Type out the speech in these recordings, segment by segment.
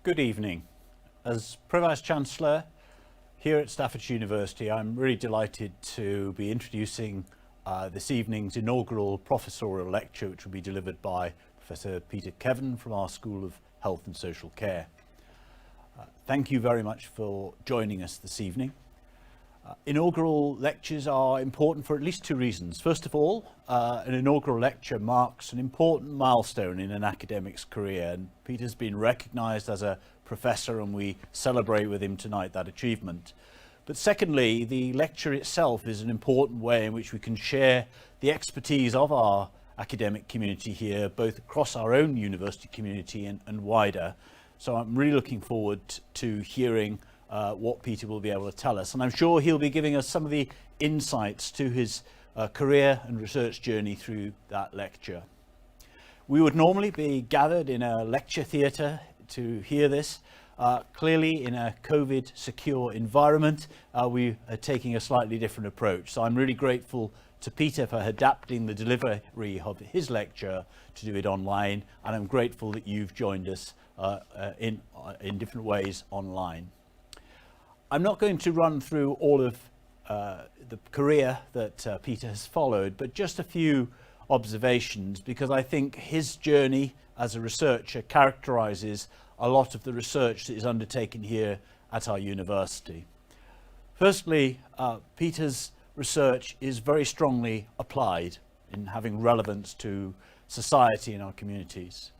Good evening. As Pro-Vice-Chancellor here at Staffordshire University, I'm really delighted to be introducing this evening's inaugural professorial lecture, which will be delivered by Professor Peter Kevern from our School of Health and Social Care. Thank you very much for joining us this evening. Inaugural lectures are important for at least two reasons. First of all, an inaugural lecture marks an important milestone in an academic's career, and Peter's been recognised as a professor and we celebrate with him tonight that achievement. But secondly, the lecture itself is an important way in which we can share the expertise of our academic community here, both across our own university community and wider. So I'm really looking forward to hearing what Peter will be able to tell us, and I'm sure he'll be giving us some of the insights to his career and research journey through that lecture. We would normally be gathered in a lecture theatre to hear this. Clearly in a COVID secure environment, we are taking a slightly different approach. So I'm really grateful to Peter for adapting the delivery of his lecture to do it online, and I'm grateful that you've joined us in different ways online. I'm not going to run through all of the career that Peter has followed, but just a few observations, because I think his journey as a researcher characterises a lot of the research that is undertaken here at our university. Firstly, Peter's research is very strongly applied in having relevance to society and our communities.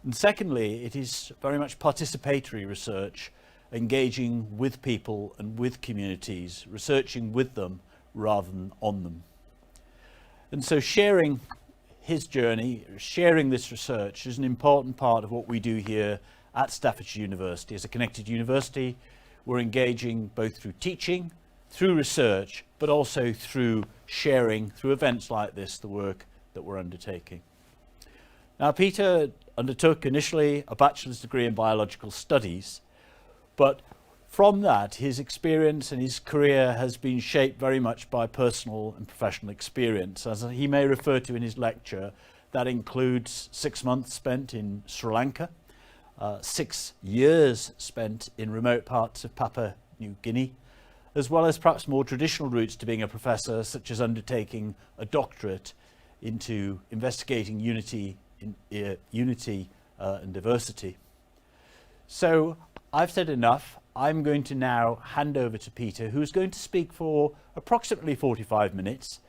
And secondly, it is very much participatory research, engaging with people and with communities, researching with them rather than on them. And so sharing his journey, sharing this research is an important part of what we do here at Staffordshire University. As a connected university, we're engaging both through teaching, through research, but also through sharing, through events like this, the work that we're undertaking. Now, Peter undertook initially a bachelor's degree in biological studies, but from that, his experience and his career has been shaped very much by personal and professional experience. As he may refer to in his lecture, that includes 6 months spent in Sri Lanka, 6 years spent in remote parts of Papua New Guinea, as well as perhaps more traditional routes to being a professor, such as undertaking a doctorate into investigating unity and diversity. So I've said enough. I'm going to now hand over to Peter, who's going to speak for approximately 45 minutes.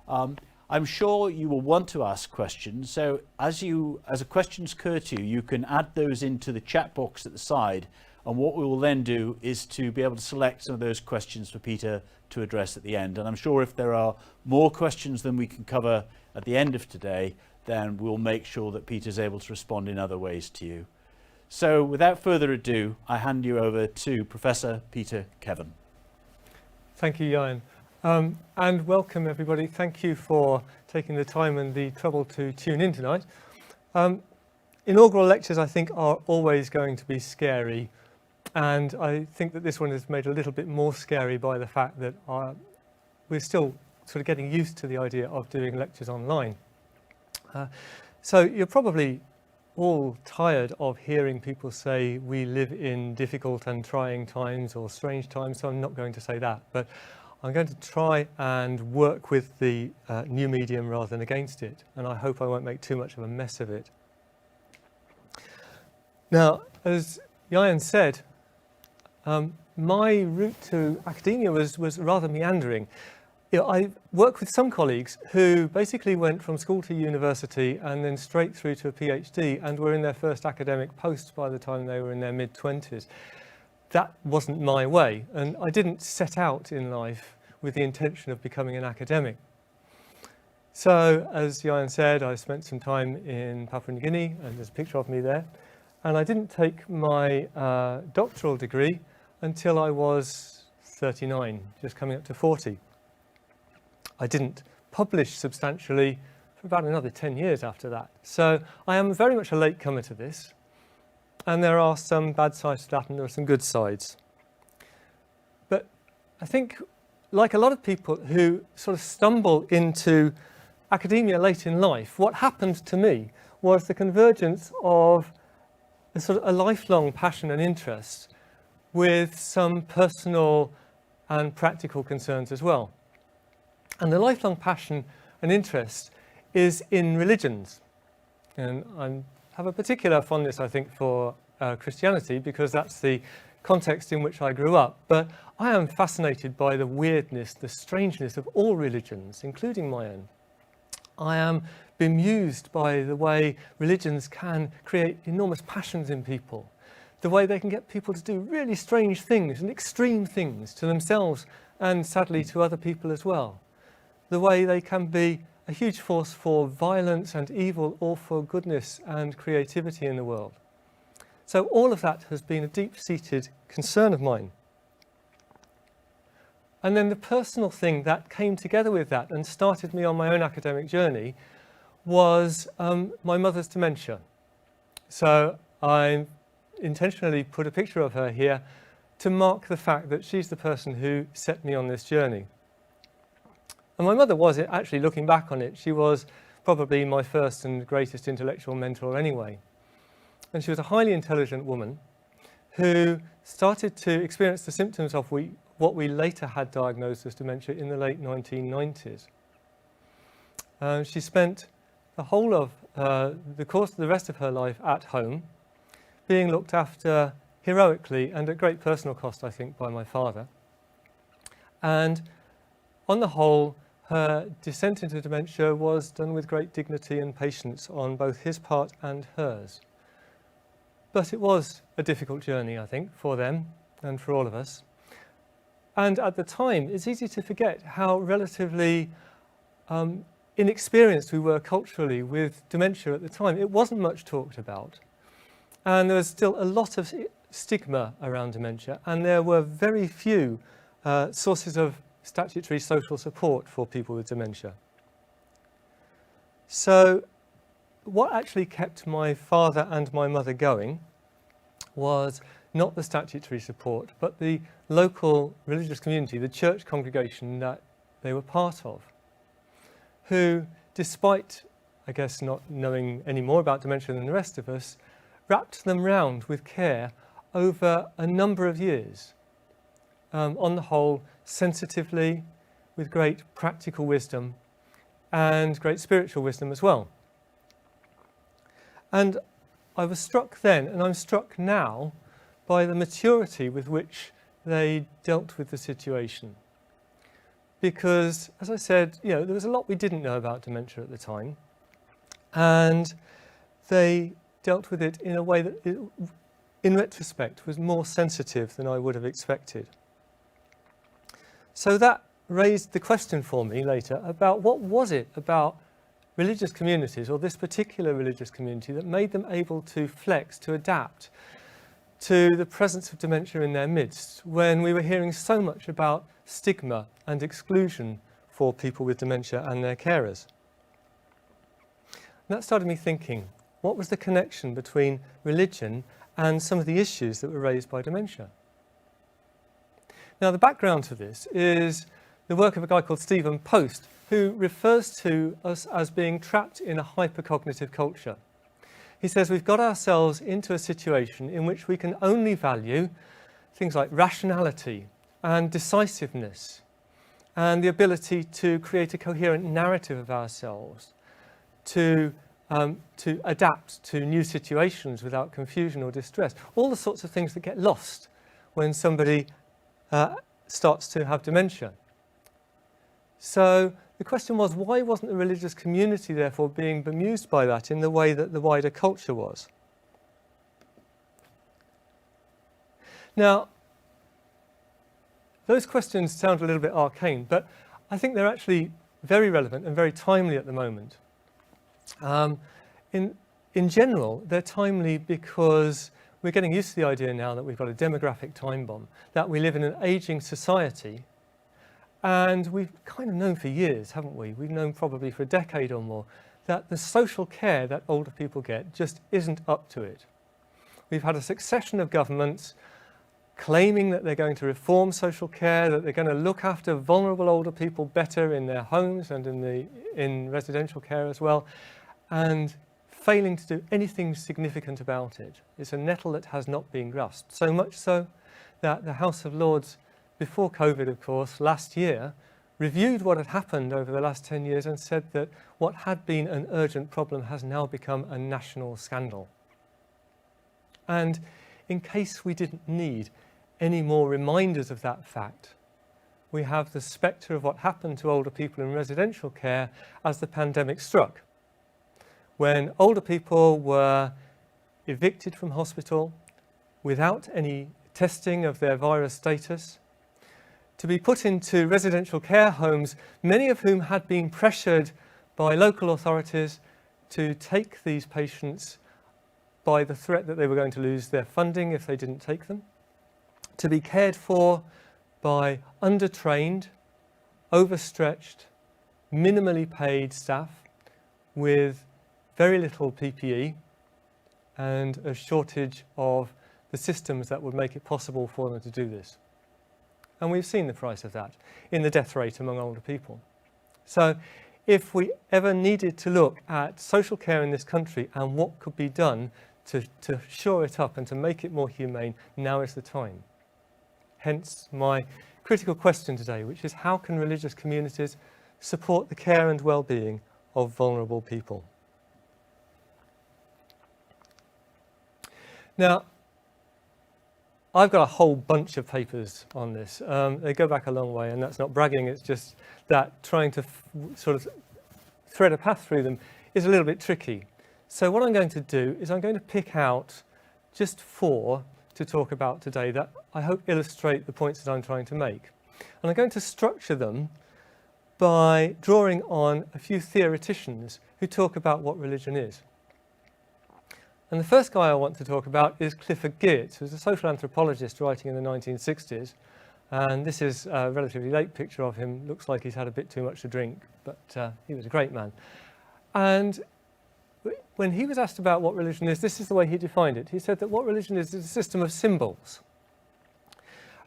I'm sure you will want to ask questions, so as a questions occur to you, you can add those into the chat box at the side, and what we will then do is to be able to select some of those questions for Peter to address at the end. And I'm sure if there are more questions than we can cover at the end of today, then we'll make sure that Peter's able to respond in other ways to you. So without further ado, I hand you over to Professor Peter Kevern. Thank you, Ian. And welcome everybody. Thank you for taking the time and the trouble to tune in tonight. Inaugural lectures, I think, are always going to be scary. And I think that this one is made a little bit more scary by the fact that we're still sort of getting used to the idea of doing lectures online. So you're probably all tired of hearing people say we live in difficult and trying times or strange times, so I'm not going to say that, but I'm going to try and work with the new medium rather than against it, and I hope I won't make too much of a mess of it. Now, as Ian said, my route to academia was rather meandering. You know, I work with some colleagues who basically went from school to university and then straight through to a PhD and were in their first academic post by the time they were in their mid-20s. That wasn't my way, and I didn't set out in life with the intention of becoming an academic. So, as Ian said, I spent some time in Papua New Guinea, and there's a picture of me there, and I didn't take my doctoral degree until I was 39, just coming up to 40. I didn't publish substantially for about another 10 years after that. So I am very much a latecomer to this. And there are some bad sides to that and there are some good sides. But I think, like a lot of people who sort of stumble into academia late in life, what happened to me was the convergence of a sort of a lifelong passion and interest with some personal and practical concerns as well. And the lifelong passion and interest is in religions. And I have a particular fondness, I think, for Christianity, because that's the context in which I grew up. But I am fascinated by the weirdness, the strangeness of all religions, including my own. I am bemused by the way religions can create enormous passions in people, the way they can get people to do really strange things and extreme things to themselves and sadly to other people as well. The way they can be a huge force for violence and evil or for goodness and creativity in the world. So all of that has been a deep-seated concern of mine. And then the personal thing that came together with that and started me on my own academic journey was my mother's dementia. So I intentionally put a picture of her here to mark the fact that she's the person who set me on this journey. And my mother was, actually looking back on it, she was probably my first and greatest intellectual mentor anyway. And she was a highly intelligent woman who started to experience the symptoms of what we later had diagnosed as dementia in the late 1990s. She spent the whole of the rest of her life at home, being looked after heroically and at great personal cost, I think, by my father. And on the whole, her descent into dementia was done with great dignity and patience on both his part and hers. But it was a difficult journey, I think, for them and for all of us. And at the time, it's easy to forget how relatively inexperienced we were culturally with dementia at the time. It wasn't much talked about. And there was still a lot of stigma around dementia, and there were very few sources of statutory social support for people with dementia. So what actually kept my father and my mother going was not the statutory support, but the local religious community, the church congregation that they were part of, who, despite, I guess, not knowing any more about dementia than the rest of us, wrapped them round with care over a number of years. On the whole, sensitively, with great practical wisdom and great spiritual wisdom as well. And I was struck then, and I'm struck now, by the maturity with which they dealt with the situation. Because, as I said, there was a lot we didn't know about dementia at the time, and they dealt with it in a way that, in retrospect, was more sensitive than I would have expected. So that raised the question for me later about what was it about religious communities, or this particular religious community, that made them able to flex, to adapt to the presence of dementia in their midst, when we were hearing so much about stigma and exclusion for people with dementia and their carers. And that started me thinking, what was the connection between religion and some of the issues that were raised by dementia? Now, the background to this is the work of a guy called Stephen Post, who refers to us as being trapped in a hypercognitive culture. He says we've got ourselves into a situation in which we can only value things like rationality and decisiveness and the ability to create a coherent narrative of ourselves, to adapt to new situations without confusion or distress. All the sorts of things that get lost when somebody starts to have dementia. So the question was, why wasn't the religious community therefore being bemused by that in the way that the wider culture was? Now, those questions sound a little bit arcane, but I think they're actually very relevant and very timely at the moment. In general, they're timely because we're getting used to the idea now that we've got a demographic time bomb, that we live in an ageing society. And we've kind of known for years, haven't we? We've known probably for a decade or more that the social care that older people get just isn't up to it. We've had a succession of governments claiming that they're going to reform social care, that they're going to look after vulnerable older people better in their homes and in residential care as well. And failing to do anything significant about it. It's a nettle that has not been grasped. So much so that the House of Lords, before COVID, of course, last year, reviewed what had happened over the last 10 years and said that what had been an urgent problem has now become a national scandal. And in case we didn't need any more reminders of that fact, we have the spectre of what happened to older people in residential care as the pandemic struck, when older people were evicted from hospital without any testing of their virus status, to be put into residential care homes, many of whom had been pressured by local authorities to take these patients by the threat that they were going to lose their funding if they didn't take them, to be cared for by undertrained, overstretched, minimally paid staff with very little PPE and a shortage of the systems that would make it possible for them to do this. And we've seen the price of that in the death rate among older people. So if we ever needed to look at social care in this country and what could be done to shore it up and to make it more humane, now is the time. Hence my critical question today, which is how can religious communities support the care and well-being of vulnerable people? Now, I've got a whole bunch of papers on this. They go back a long way, and that's not bragging, it's just that trying to sort of thread a path through them is a little bit tricky. So what I'm going to do is I'm going to pick out just 4 to talk about today that I hope illustrate the points that I'm trying to make. And I'm going to structure them by drawing on a few theoreticians who talk about what religion is. And the first guy I want to talk about is Clifford Geertz, who's a social anthropologist writing in the 1960s. And this is a relatively late picture of him. Looks like he's had a bit too much to drink, but he was a great man. And when he was asked about what religion is, this is the way he defined it. He said that what religion is a system of symbols.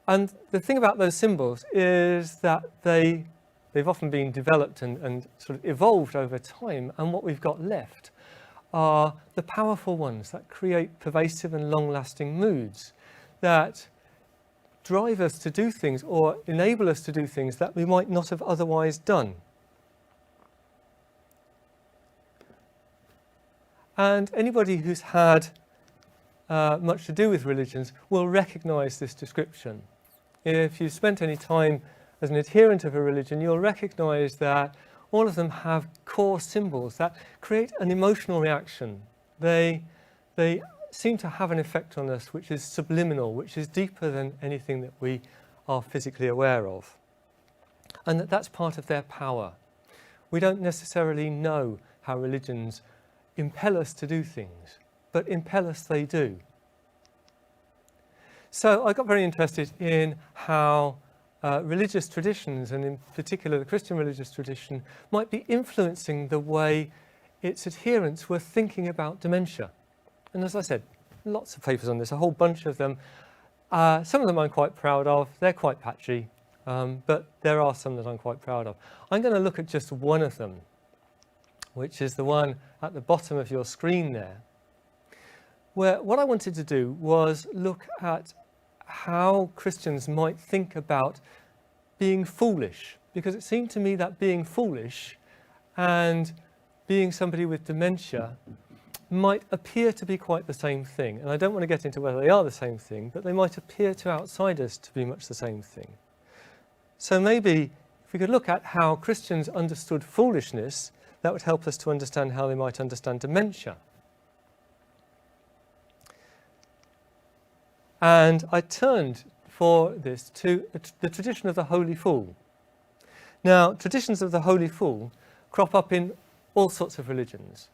And the thing about those symbols is that they've often been developed and sort of evolved over time, and what we've got left are the powerful ones that create pervasive and long-lasting moods that drive us to do things or enable us to do things that we might not have otherwise done. And anybody who's had much to do with religions will recognise this description. If you've spent any time as an adherent of a religion, you'll recognise that all of them have core symbols that create an emotional reaction. They seem to have an effect on us which is subliminal, which is deeper than anything that we are physically aware of. And that's part of their power. We don't necessarily know how religions impel us to do things, but impel us they do. So I got very interested in how religious traditions, and in particular the Christian religious tradition, might be influencing the way its adherents were thinking about dementia. And as I said, lots of papers on this, a whole bunch of them. Some of them I'm quite proud of, they're quite patchy, but there are some that I'm quite proud of. I'm going to look at just one of them, which is the one at the bottom of your screen there, where what I wanted to do was look at how Christians might think about being foolish, because it seemed to me that being foolish and being somebody with dementia might appear to be quite the same thing. And I don't want to get into whether they are the same thing, but they might appear to outsiders to be much the same thing. So maybe if we could look at how Christians understood foolishness, that would help us to understand how they might understand dementia. And I turned for this to the tradition of the Holy Fool. Now, traditions of the Holy Fool crop up in all sorts of religions.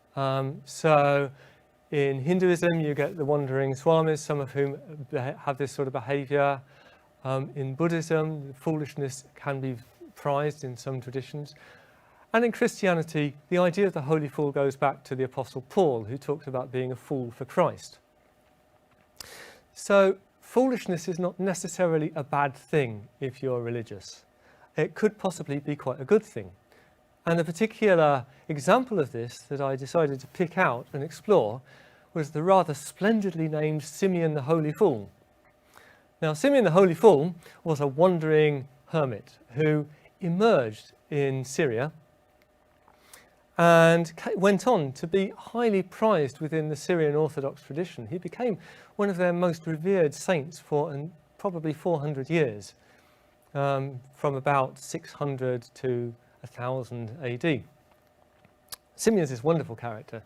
So in Hinduism, you get the wandering swamis, some of whom have this sort of behaviour. In Buddhism, foolishness can be prized in some traditions. And in Christianity, the idea of the Holy Fool goes back to the Apostle Paul, who talked about being a fool for Christ. So foolishness is not necessarily a bad thing if you're religious. It could possibly be quite a good thing. And a particular example of this that I decided to pick out and explore was the rather splendidly named Symeon the Holy Fool. Now, Symeon the Holy Fool was a wandering hermit who emerged in Syria and went on to be highly prized within the Syrian Orthodox tradition. He became one of their most revered saints for probably 400 years, from about 600 to 1000 AD. Symeon is this wonderful character.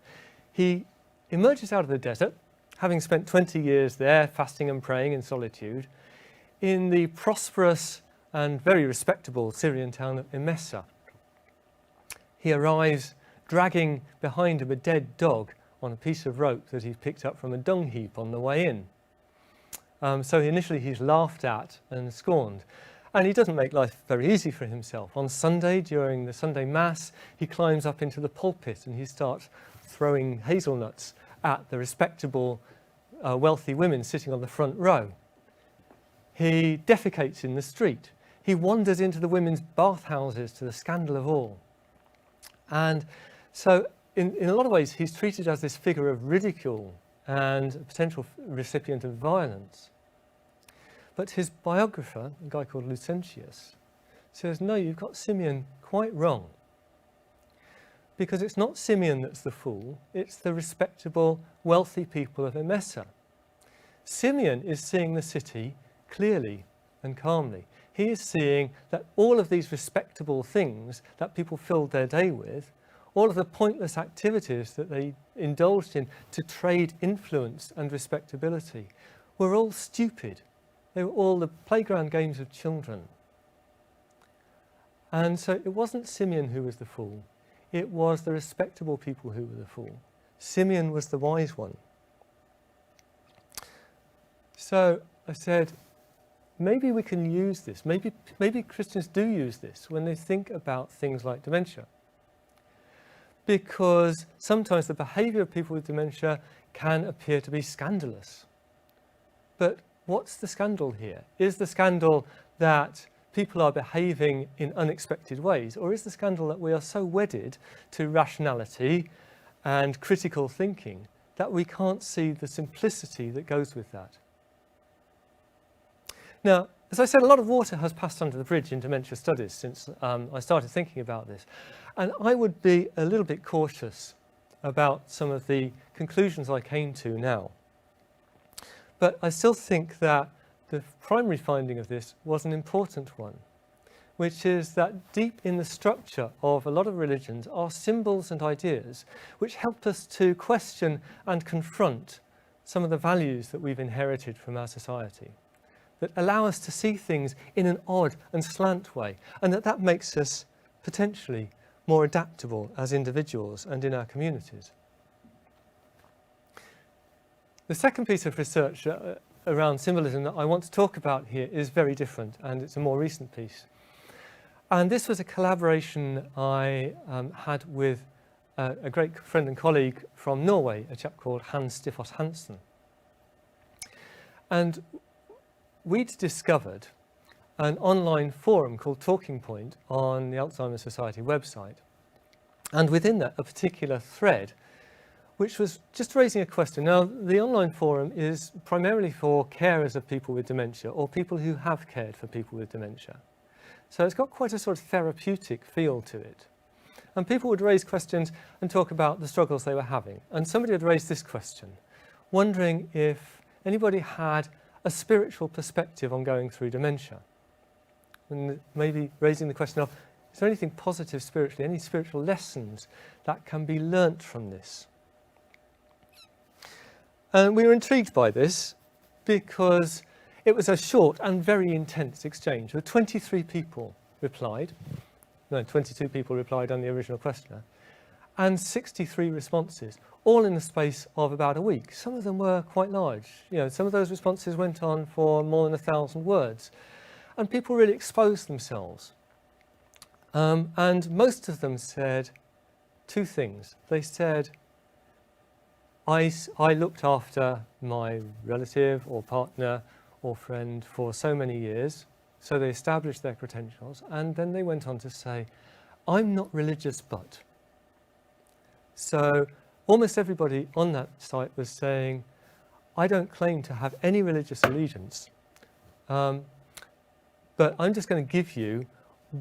He emerges out of the desert, having spent 20 years there fasting and praying in solitude, in the prosperous and very respectable Syrian town of Emesa. He arrives dragging behind him a dead dog on a piece of rope that he's picked up from a dung heap on the way in. So initially he's laughed at and scorned. And he doesn't make life very easy for himself. On Sunday, during the Sunday Mass, he climbs up into the pulpit and he starts throwing hazelnuts at the respectable, wealthy women sitting on the front row. He defecates in the street. He wanders into the women's bathhouses, to the scandal of all. And so in a lot of ways, he's treated as this figure of ridicule and a potential recipient of violence. But his biographer, a guy called Lucentius, says, no, you've got Symeon quite wrong. Because it's not Symeon that's the fool, it's the respectable, wealthy people of Emesa. Symeon is seeing the city clearly and calmly. He is seeing that all of these respectable things that people filled their day with, all of the pointless activities that they indulged in to trade influence and respectability, were all stupid. They were all the playground games of children. And so it wasn't Symeon who was the fool. It was the respectable people who were the fool. Symeon was the wise one. So I said, maybe we can use this. Maybe Christians do use this when they think about things like dementia. Because sometimes the behaviour of people with dementia can appear to be scandalous. But what's the scandal here? Is the scandal that people are behaving in unexpected ways, or is the scandal that we are so wedded to rationality and critical thinking that we can't see the simplicity that goes with that? Now, as I said, a lot of water has passed under the bridge in dementia studies since I started thinking about this, and I would be a little bit cautious about some of the conclusions I came to now. But I still think that the primary finding of this was an important one, which is that deep in the structure of a lot of religions are symbols and ideas which help us to question and confront some of the values that we've inherited from our society, that allow us to see things in an odd and slant way, and that makes us potentially more adaptable as individuals and in our communities. The second piece of research around symbolism that I want to talk about here is very different, and it's a more recent piece. And this was a collaboration I had with a great friend and colleague from Norway, a chap called Hans Stiffos Hansen. And we'd discovered an online forum called Talking Point on the Alzheimer's Society website. And within that, a particular thread which was just raising a question. Now, the online forum is primarily for carers of people with dementia or people who have cared for people with dementia. So it's got quite a sort of therapeutic feel to it. And people would raise questions and talk about the struggles they were having. And somebody had raised this question, wondering if anybody had a spiritual perspective on going through dementia. And maybe raising the question of, is there anything positive spiritually, any spiritual lessons that can be learnt from this? And we were intrigued by this because it was a short and very intense exchange. 23 people replied. No, 22 people replied on the original questionnaire. And 63 responses, all in the space of about a week. Some of them were quite large. Some of those responses went on for more than 1,000 words. And people really exposed themselves. And most of them said two things. They said, I looked after my relative or partner or friend for so many years, so they established their credentials, and then they went on to say, I'm not religious, but. So almost everybody on that site was saying, I don't claim to have any religious allegiance, but I'm just going to give you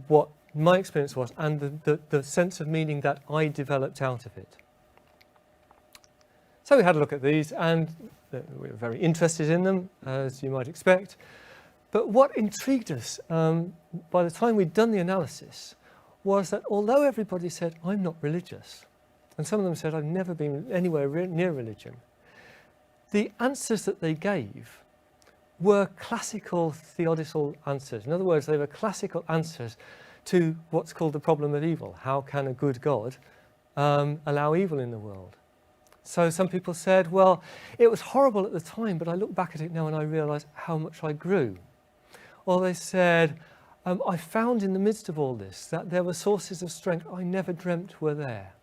what my experience was and the sense of meaning that I developed out of it. So we had a look at these, and we were very interested in them, as you might expect. But what intrigued us by the time we'd done the analysis was that although everybody said, I'm not religious, and some of them said, I've never been anywhere near religion, the answers that they gave were classical theodical answers. In other words, they were classical answers to what's called the problem of evil. How can a good God allow evil in the world? So some people said, well, it was horrible at the time, but I look back at it now and I realise how much I grew. Or they said, I found in the midst of all this that there were sources of strength I never dreamt were there.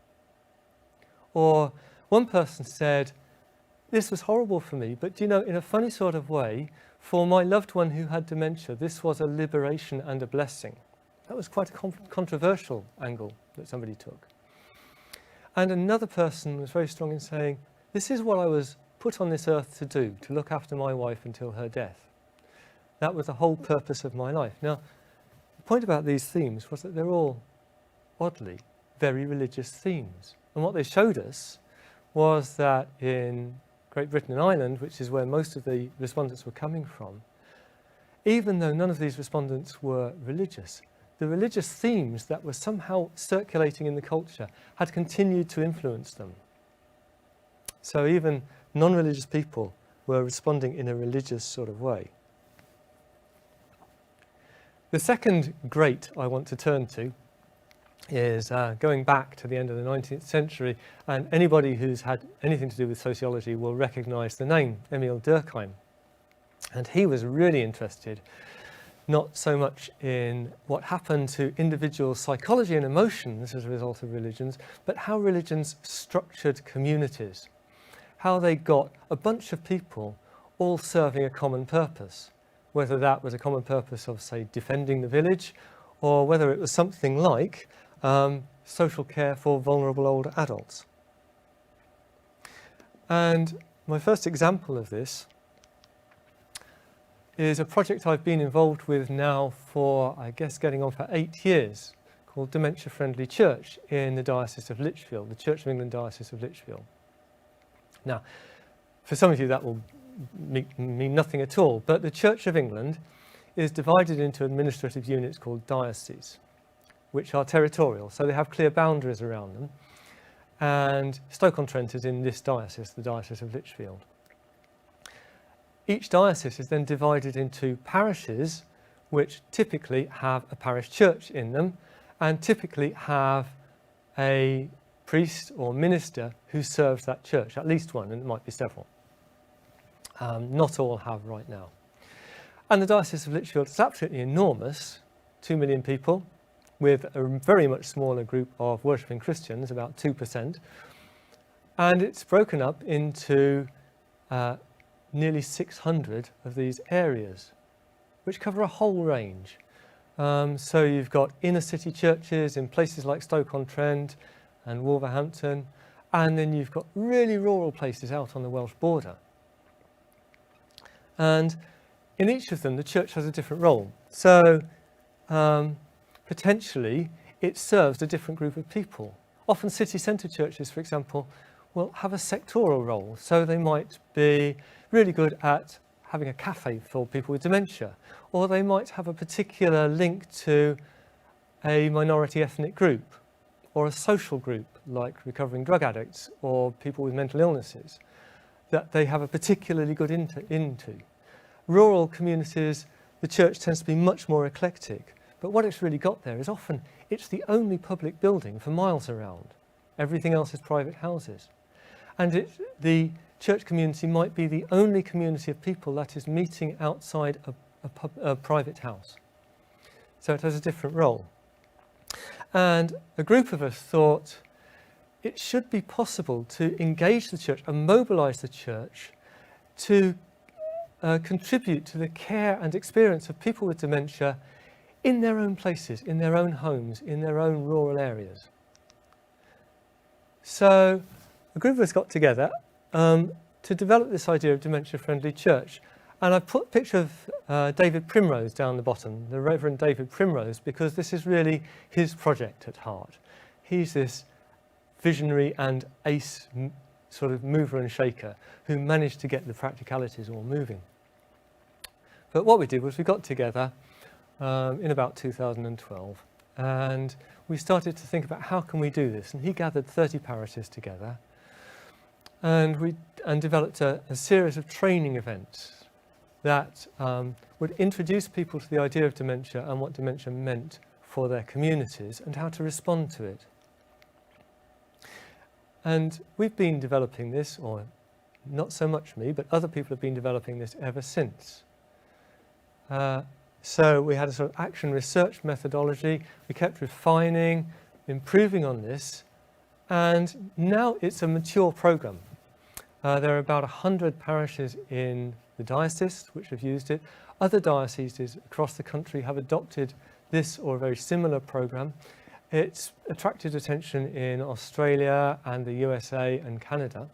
Or one person said, this was horrible for me, but you know, in a funny sort of way, for my loved one who had dementia, this was a liberation and a blessing. That was quite a controversial angle that somebody took. And another person was very strong in saying, this is what I was put on this earth to do, to look after my wife until her death. That was the whole purpose of my life. Now, the point about these themes was that they're all, oddly, very religious themes. And what they showed us was that in Great Britain and Ireland, which is where most of the respondents were coming from, even though none of these respondents were religious, the religious themes that were somehow circulating in the culture had continued to influence them. So even non-religious people were responding in a religious sort of way. The second great I want to turn to is going back to the end of the 19th century, and anybody who's had anything to do with sociology will recognise the name Emile Durkheim. And he was really interested not so much in what happened to individual psychology and emotions as a result of religions, but how religions structured communities, how they got a bunch of people all serving a common purpose, whether that was a common purpose of, say, defending the village, or whether it was something like social care for vulnerable older adults. And my first example of this is a project I've been involved with now for, I guess, getting on for 8 years, called Dementia Friendly Church in the Diocese of Lichfield, the Church of England Diocese of Lichfield. Now, for some of you that will mean nothing at all, but the Church of England is divided into administrative units called dioceses, which are territorial, so they have clear boundaries around them. And Stoke-on-Trent is in this diocese, the Diocese of Lichfield. Each diocese is then divided into parishes, which typically have a parish church in them, and typically have a priest or minister who serves that church, at least one, and it might be several. Not all have right now. And the Diocese of Lichfield is absolutely enormous, 2 million people, with a very much smaller group of worshipping Christians, about 2%. And it's broken up into nearly 600 of these areas, which cover a whole range. So you've got inner city churches in places like Stoke-on-Trent and Wolverhampton, and then you've got really rural places out on the Welsh border. And in each of them, the church has a different role. So potentially, it serves a different group of people. Often city centre churches, for example, will have a sectoral role. So they might be really good at having a cafe for people with dementia, or they might have a particular link to a minority ethnic group, or a social group like recovering drug addicts or people with mental illnesses that they have a particularly good into. Rural communities, the church tends to be much more eclectic, but what it's really got there is often it's the only public building for miles around. Everything else is private houses. And the church community might be the only community of people that is meeting outside a private house. So it has a different role. And a group of us thought it should be possible to engage the church and mobilise the church to contribute to the care and experience of people with dementia in their own places, in their own homes, in their own rural areas. So a group of us got together to develop this idea of Dementia Friendly Church. And I put a picture of David Primrose down the bottom, the Reverend David Primrose, because this is really his project at heart. He's this visionary and ace sort of mover and shaker who managed to get the practicalities all moving. But what we did was we got together in about 2012 and we started to think about how can we do this. And he gathered 30 parishes together and developed a series of training events that would introduce people to the idea of dementia and what dementia meant for their communities and how to respond to it. And we've been developing this, or not so much me, but other people have been developing this ever since. So we had a sort of action research methodology. We kept refining, improving on this, and now it's a mature program. There are about 100 parishes in the diocese which have used it. Other dioceses across the country have adopted this or a very similar program. It's attracted attention in Australia and the USA and Canada.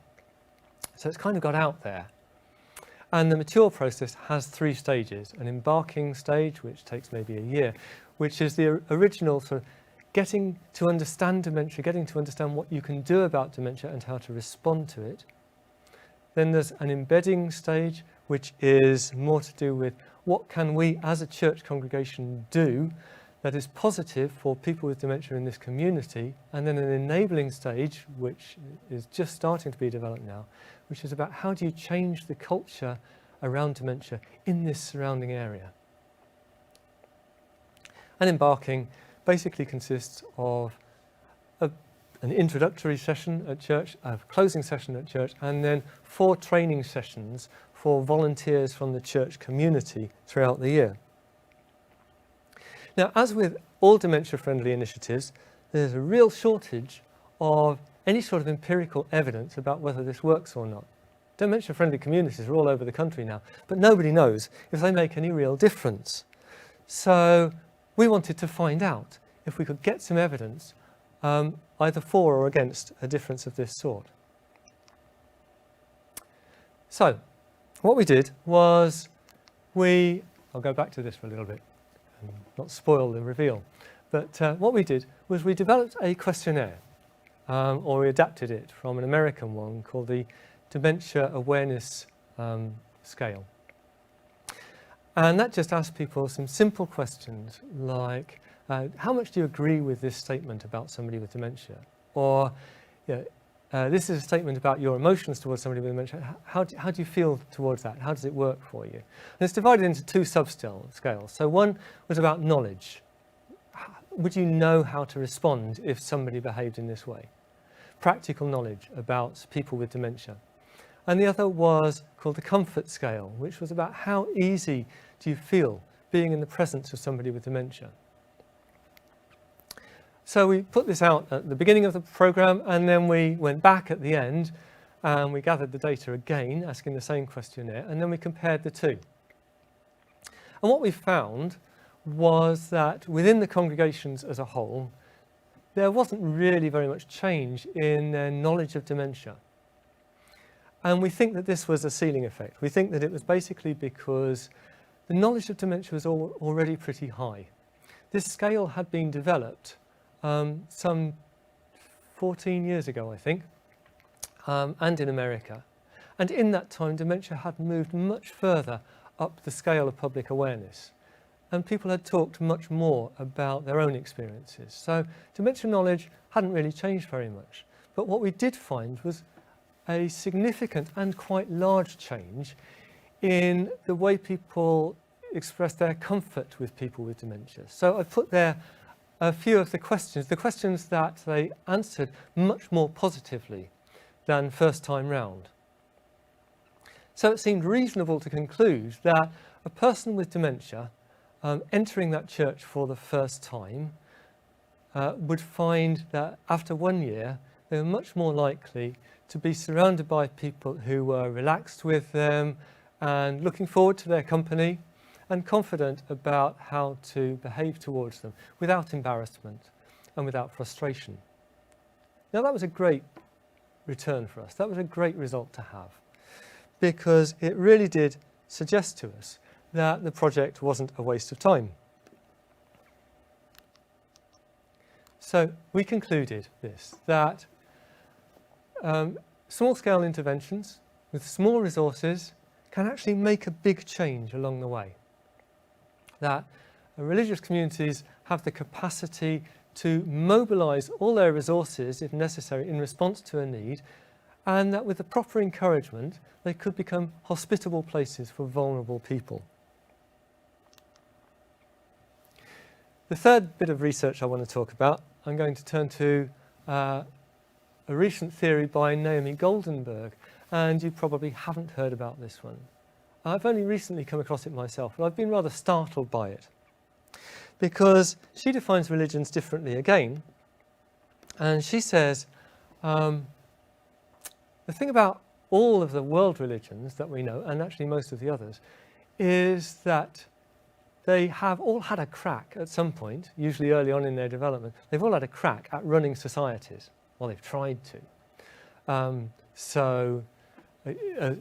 So it's kind of got out there. And the mature process has 3 stages. An embarking stage, which takes maybe a year, which is the original sort of getting to understand dementia, getting to understand what you can do about dementia and how to respond to it. Then there's an embedding stage, which is more to do with what can we as a church congregation do that is positive for people with dementia in this community, and then an enabling stage, which is just starting to be developed now, which is about how do you change the culture around dementia in this surrounding area. And embarking basically consists of an introductory session at church, a closing session at church, and then 4 training sessions for volunteers from the church community throughout the year. Now, as with all dementia-friendly initiatives, there's a real shortage of any sort of empirical evidence about whether this works or not. Dementia-friendly communities are all over the country now, but nobody knows if they make any real difference. So we wanted to find out if we could get some evidence either for or against a difference of this sort. So what we did was I'll go back to this for a little bit and not spoil the reveal, but what we did was we developed a questionnaire, or we adapted it from an American one called the Dementia Awareness Scale. And that just asked people some simple questions like, how much do you agree with this statement about somebody with dementia? Or, this is a statement about your emotions towards somebody with dementia. How do you feel towards that? How does it work for you? And it's divided into 2 sub-scales. So one was about knowledge. Would you know how to respond if somebody behaved in this way? Practical knowledge about people with dementia. And the other was called the comfort scale, which was about how easy do you feel being in the presence of somebody with dementia. So we put this out at the beginning of the programme, and then we went back at the end and we gathered the data again, asking the same questionnaire, and then we compared the 2. And what we found was that within the congregations as a whole, there wasn't really very much change in their knowledge of dementia. And we think that this was a ceiling effect. We think that it was basically because the knowledge of dementia was already pretty high. This scale had been developed some 14 years ago, I think, and in America. And in that time, dementia had moved much further up the scale of public awareness. And people had talked much more about their own experiences. So dementia knowledge hadn't really changed very much. But what we did find was a significant and quite large change in the way people express their comfort with people with dementia. So I put there a few of the questions that they answered much more positively than first time round. So it seemed reasonable to conclude that a person with dementia entering that church for the first time would find that after 1 year they were much more likely to be surrounded by people who were relaxed with them and looking forward to their company and confident about how to behave towards them without embarrassment and without frustration. Now, that was a great return for us. That was a great result to have, because it really did suggest to us that the project wasn't a waste of time. So we concluded this, that small-scale interventions with small resources can actually make a big change along the way. That religious communities have the capacity to mobilise all their resources, if necessary, in response to a need, and that with the proper encouragement, they could become hospitable places for vulnerable people. The third bit of research I want to talk about, I'm going to turn to a recent theory by Naomi Goldenberg, and you probably haven't heard about this one. I've only recently come across it myself, but I've been rather startled by it, because she defines religions differently again, and she says the thing about all of the world religions that we know, and actually most of the others, is that they have all had a crack at some point, usually early on in their development. They've all had a crack at running societies. Well, they've tried to.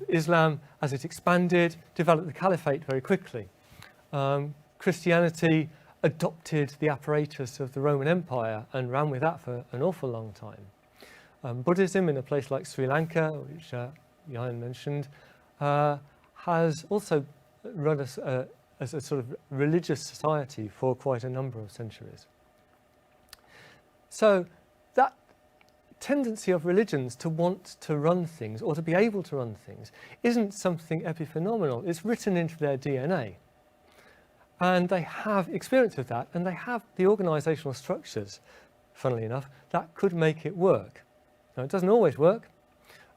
Islam, as it expanded, developed the caliphate very quickly. Christianity adopted the apparatus of the Roman Empire and ran with that for an awful long time. Buddhism, in a place like Sri Lanka, which Jan mentioned, has also run as a sort of religious society for quite a number of centuries. So that tendency of religions to want to run things or to be able to run things isn't something epiphenomenal. It's written into their DNA. And they have experience of that, and they have the organisational structures, funnily enough, that could make it work. Now, it doesn't always work.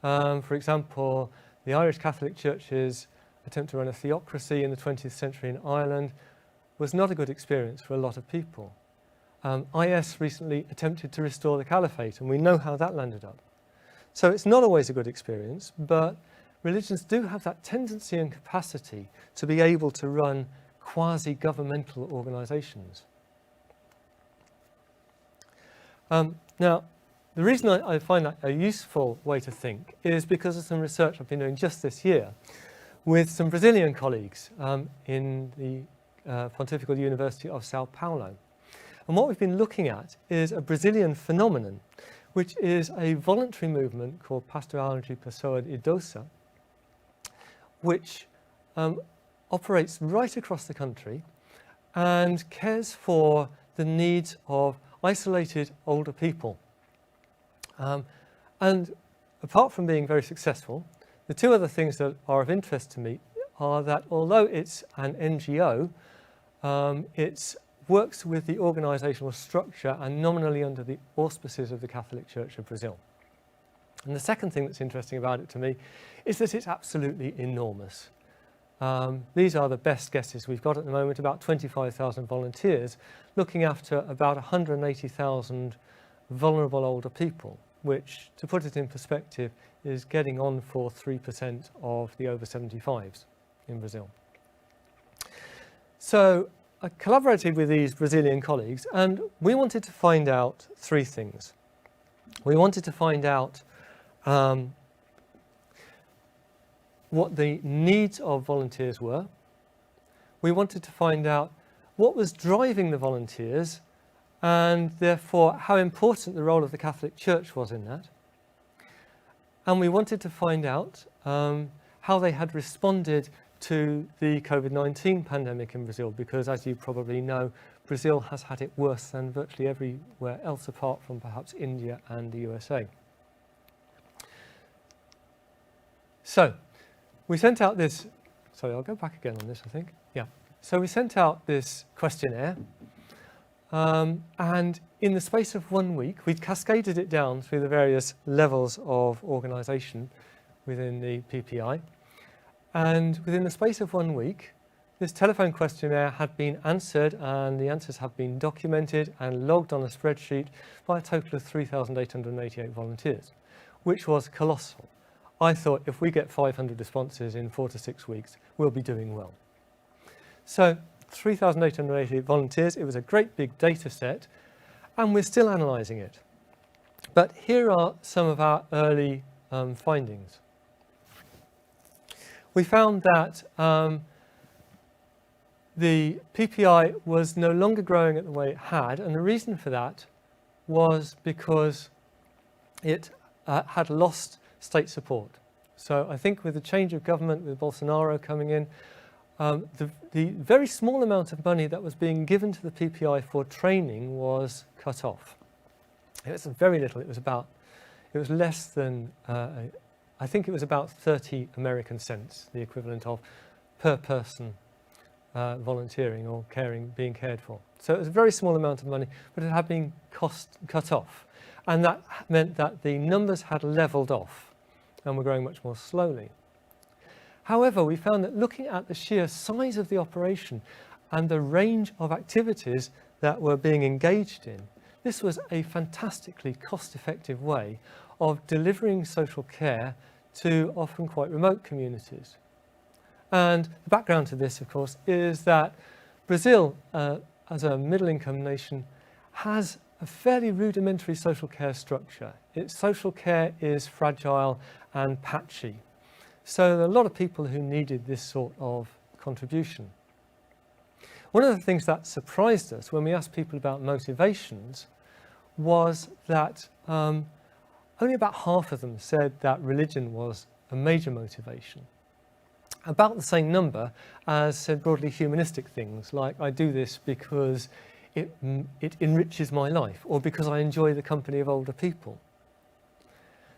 For example, the Irish Catholic Church's attempt to run a theocracy in the 20th century in Ireland was not a good experience for a lot of people. IS recently attempted to restore the caliphate, and we know how that landed up. So it's not always a good experience, but religions do have that tendency and capacity to be able to run quasi-governmental organisations. Now, the reason I find that a useful way to think is because of some research I've been doing just this year with some Brazilian colleagues in the Pontifical University of Sao Paulo. And what we've been looking at is a Brazilian phenomenon, which is a voluntary movement called Pastoral da Pessoa Idosa, which operates right across the country and cares for the needs of isolated older people. And apart from being very successful, the two other things that are of interest to me are that although it's an NGO, it works with the organisational structure and nominally under the auspices of the Catholic Church of Brazil. And the second thing that's interesting about it to me is that it's absolutely enormous. These are the best guesses we've got at the moment, about 25,000 volunteers looking after about 180,000 vulnerable older people, which, to put it in perspective, is getting on for 3% of the over 75s in Brazil. So I collaborated with these Brazilian colleagues, and we wanted to find out three things. We wanted to find out what the needs of volunteers were. We wanted to find out what was driving the volunteers, and therefore how important the role of the Catholic Church was in that. And we wanted to find out how they had responded to the COVID-19 pandemic in Brazil, because as you probably know, Brazil has had it worse than virtually everywhere else apart from perhaps India and the USA. So we sent out this, sorry, I'll go back again on this, I think. Yeah. So we sent out this questionnaire, and in the space of 1 week, we'd cascaded it down through the various levels of organisation within the PPI. And within the space of 1 week, this telephone questionnaire had been answered, and the answers have been documented and logged on a spreadsheet by a total of 3,888 volunteers, which was colossal. I thought if we get 500 responses in 4 to 6 weeks, we'll be doing well. So 3,888 volunteers, it was a great big data set, and we're still analysing it. But here are some of our early findings. We found that the PPI was no longer growing at the way it had, and the reason for that was because it had lost state support. So I think with the change of government, with Bolsonaro coming in, the very small amount of money that was being given to the PPI for training was cut off. It was very little. It was less than, I think it was about 30 American cents, the equivalent of per person volunteering or being cared for. So it was a very small amount of money, but it had been cut off. And that meant that the numbers had leveled off and were growing much more slowly. However, we found that looking at the sheer size of the operation and the range of activities that were being engaged in, this was a fantastically cost-effective way of delivering social care to often quite remote communities. And the background to this, of course, is that Brazil, as a middle-income nation, has a fairly rudimentary social care structure. Its social care is fragile and patchy. So there are a lot of people who needed this sort of contribution. One of the things that surprised us when we asked people about motivations was that only about half of them said that religion was a major motivation. About the same number as said broadly humanistic things like, I do this because it enriches my life, or because I enjoy the company of older people.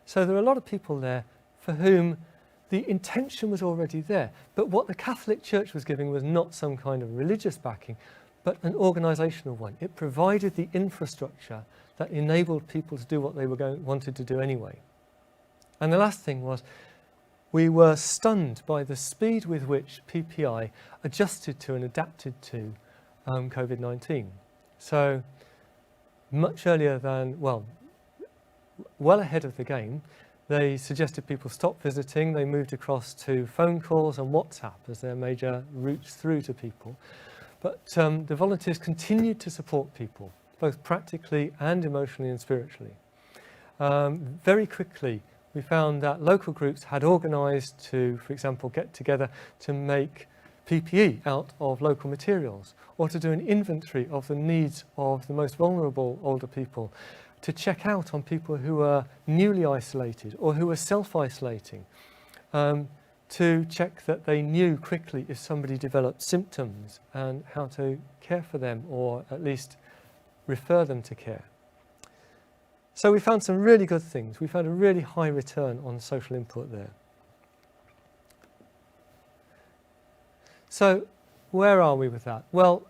So there are a lot of people there for whom the intention was already there, but what the Catholic Church was giving was not some kind of religious backing, but an organisational one. It provided the infrastructure that enabled people to do what they wanted to do anyway. And the last thing was, we were stunned by the speed with which PPI adjusted to and adapted to COVID-19. So much earlier than, well ahead of the game, they suggested people stop visiting. They moved across to phone calls and WhatsApp as their major routes through to people. But the volunteers continued to support people, both practically and emotionally and spiritually. Very quickly, we found that local groups had organised to, for example, get together to make PPE out of local materials, or to do an inventory of the needs of the most vulnerable older people, to check out on people who were newly isolated or who were self-isolating, to check that they knew quickly if somebody developed symptoms and how to care for them, or at least refer them to care. So we found some really good things. We found a really high return on social input there. So where are we with that? Well,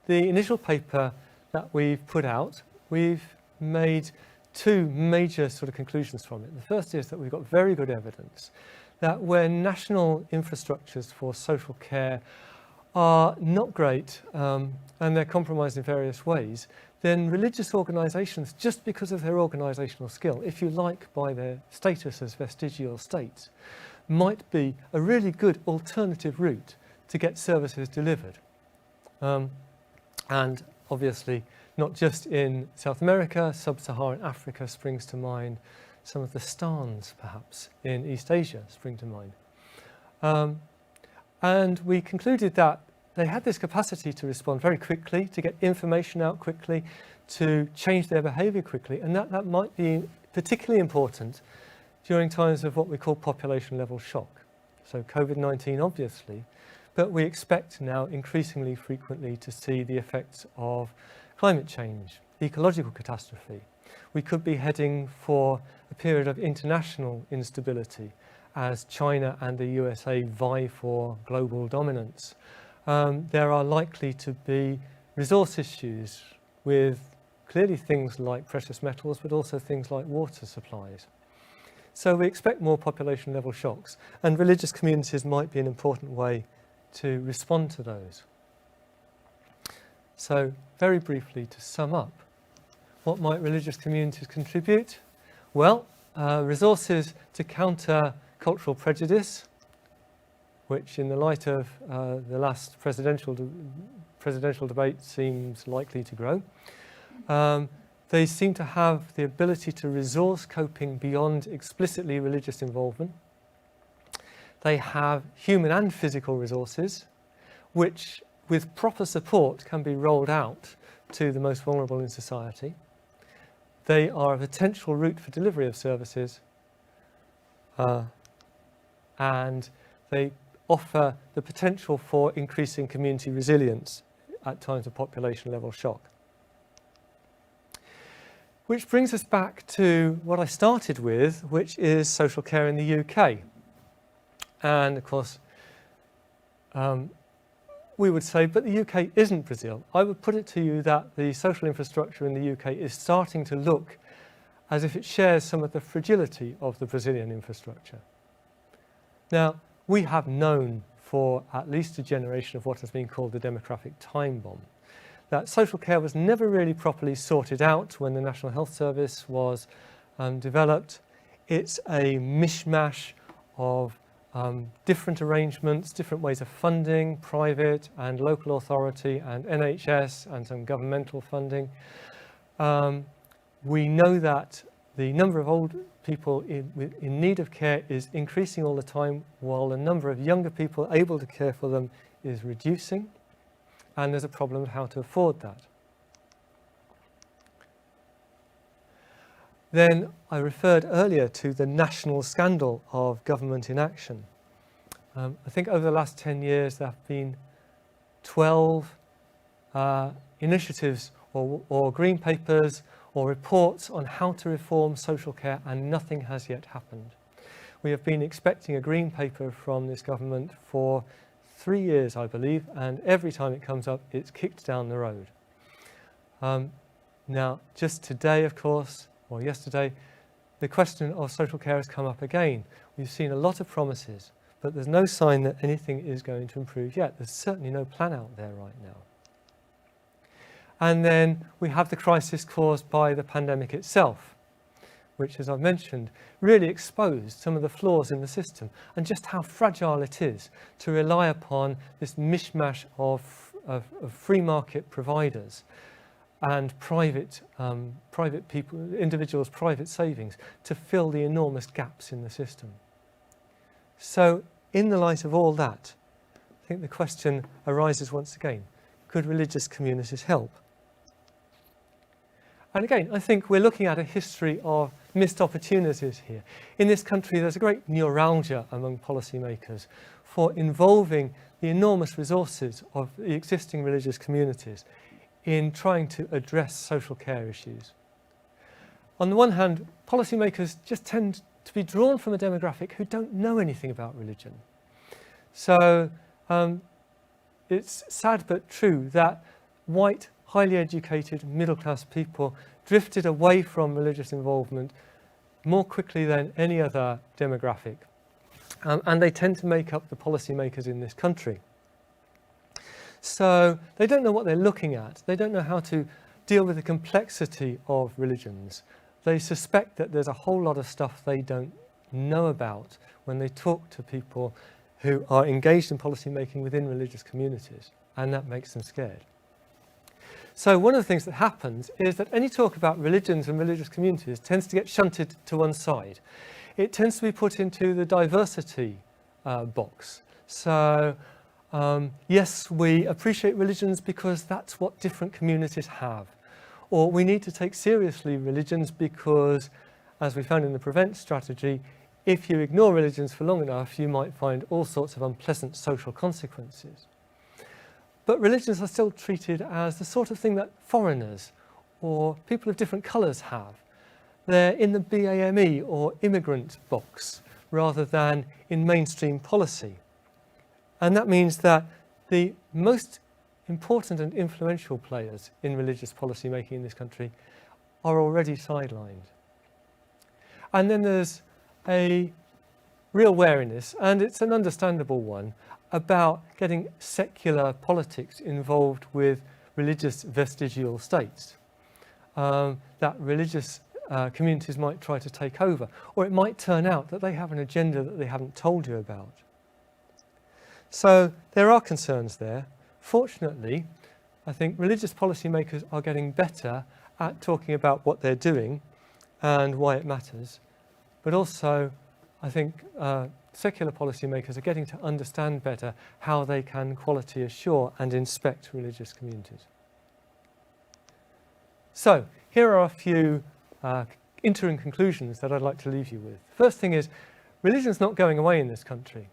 the initial paper that we've put out, we've made two major sort of conclusions from it. The first is that we've got very good evidence that where national infrastructures for social care are not great and they're compromised in various ways, then religious organisations, just because of their organisational skill, if you like by their status as vestigial states, might be a really good alternative route to get services delivered. And obviously, not just in South America, sub-Saharan Africa springs to mind, some of the stans perhaps in East Asia spring to mind. And we concluded that they had this capacity to respond very quickly, to get information out quickly, to change their behaviour quickly, and that might be particularly important during times of what we call population level shock. So COVID-19 obviously, but we expect now increasingly frequently to see the effects of climate change, ecological catastrophe. We could be heading for a period of international instability as China and the USA vie for global dominance. There are likely to be resource issues with clearly things like precious metals, but also things like water supplies. So we expect more population level shocks, and religious communities might be an important way to respond to those. So very briefly, to sum up, what might religious communities contribute? Well, resources to counter cultural prejudice, which in the light of the last presidential debate seems likely to grow. They seem to have the ability to resource coping beyond explicitly religious involvement. They have human and physical resources, which with proper support can be rolled out to the most vulnerable in society. They are a potential route for delivery of services, and they offer the potential for increasing community resilience at times of population level shock. Which brings us back to what I started with, which is social care in the UK. And of course, we would say, but the UK isn't Brazil. I would put it to you that the social infrastructure in the UK is starting to look as if it shares some of the fragility of the Brazilian infrastructure. Now, we have known for at least a generation of what has been called the demographic time bomb, that social care was never really properly sorted out when the National Health Service was developed. It's a mishmash of different arrangements, different ways of funding, private and local authority and NHS and some governmental funding. We know that the number of old people in need of care is increasing all the time, while the number of younger people able to care for them is reducing, and there's a problem of how to afford that. Then I referred earlier to the national scandal of government inaction. I think over the last 10 years there have been 12 initiatives or green papers or reports on how to reform social care, and nothing has yet happened. We have been expecting a green paper from this government for 3 years, I believe, and every time it comes up, it's kicked down the road. Now, just today, of course, or yesterday, the question of social care has come up again. We've seen a lot of promises, but there's no sign that anything is going to improve yet. There's certainly no plan out there right now. And then we have the crisis caused by the pandemic itself, which, as I've mentioned, really exposed some of the flaws in the system and just how fragile it is to rely upon this mishmash of free market providers and private people, individuals' private savings to fill the enormous gaps in the system. So in the light of all that, I think the question arises once again, could religious communities help? And again, I think we're looking at a history of missed opportunities here. In this country, there's a great neuralgia among policymakers for involving the enormous resources of the existing religious communities in trying to address social care issues. On the one hand, policymakers just tend to be drawn from a demographic who don't know anything about religion. So it's sad but true that white, highly educated, middle-class people drifted away from religious involvement more quickly than any other demographic. And they tend to make up the policymakers in this country. So they don't know what they're looking at. They don't know how to deal with the complexity of religions. They suspect that there's a whole lot of stuff they don't know about when they talk to people who are engaged in policy making within religious communities, and that makes them scared. So one of the things that happens is that any talk about religions and religious communities tends to get shunted to one side. It tends to be put into the diversity box. So yes, we appreciate religions because that's what different communities have. Or we need to take seriously religions because, as we found in the PREVENT strategy, if you ignore religions for long enough, you might find all sorts of unpleasant social consequences. But religions are still treated as the sort of thing that foreigners or people of different colours have. They're in the BAME or immigrant box rather than in mainstream policy. And that means that the most important and influential players in religious policy making in this country are already sidelined. And then there's a real wariness, and it's an understandable one, about getting secular politics involved with religious vestigial states. That religious communities might try to take over, or it might turn out that they have an agenda that they haven't told you about. So there are concerns there. Fortunately, I think religious policymakers are getting better at talking about what they're doing and why it matters. But also, I think secular policymakers are getting to understand better how they can quality assure and inspect religious communities. So, here are a few interim conclusions that I'd like to leave you with. First thing is, religion's not going away in this country.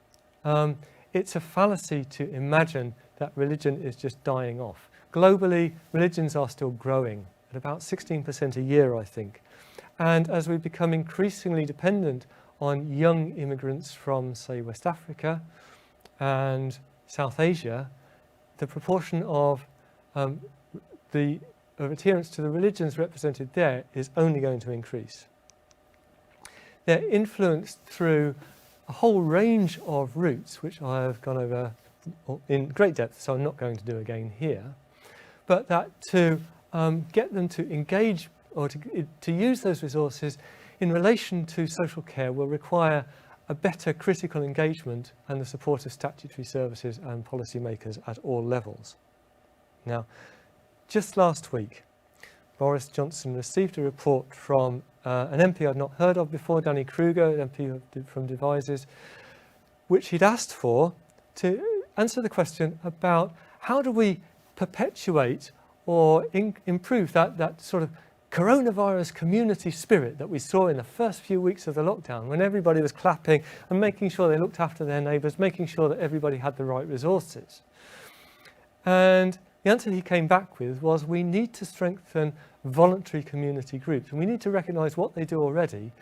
It's a fallacy to imagine that religion is just dying off. Globally, religions are still growing at about 16% a year, I think. And as we become increasingly dependent on young immigrants from, say, West Africa and South Asia, the proportion of adherence to the religions represented there is only going to increase. They're influenced through a whole range of routes, which I have gone over in great depth, so I'm not going to do again here, but that to get them to engage or to use those resources in relation to social care will require a better critical engagement and the support of statutory services and policymakers at all levels. Now, just last week, Boris Johnson received a report from an MP I'd not heard of before, Danny Kruger, an MP from Devizes, which he'd asked for to answer the question about how do we perpetuate or improve that sort of coronavirus community spirit that we saw in the first few weeks of the lockdown, when everybody was clapping and making sure they looked after their neighbours, making sure that everybody had the right resources. And the answer he came back with was we need to strengthen voluntary community groups, and we need to recognise what they do already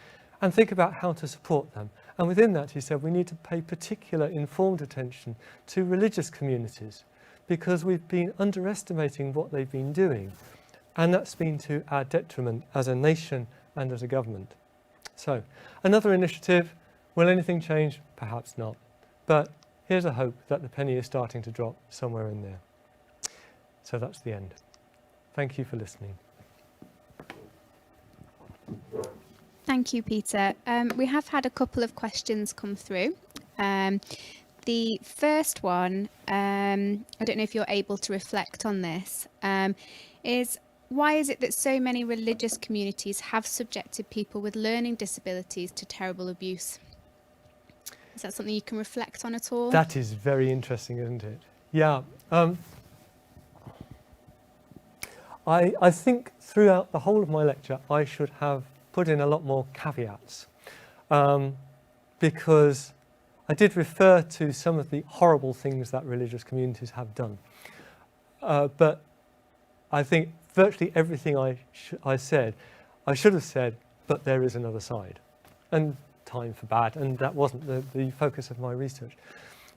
and think about how to support them. And within that, he said, we need to pay particular informed attention to religious communities because we've been underestimating what they've been doing. And that's been to our detriment as a nation and as a government. So, another initiative, will anything change? Perhaps not. But here's a hope that the penny is starting to drop somewhere in there. So that's the end. Thank you for listening. Thank you, Peter. We have had a couple of questions come through. The first one, I don't know if you're able to reflect on this, is why is it that so many religious communities have subjected people with learning disabilities to terrible abuse? Is that something you can reflect on at all? That is very interesting, isn't it? Yeah. I think throughout the whole of my lecture, I should have put in a lot more caveats because I did refer to some of the horrible things that religious communities have done. But I think virtually everything I said, I should have said, but there is another side. And time for bad, and that wasn't the focus of my research.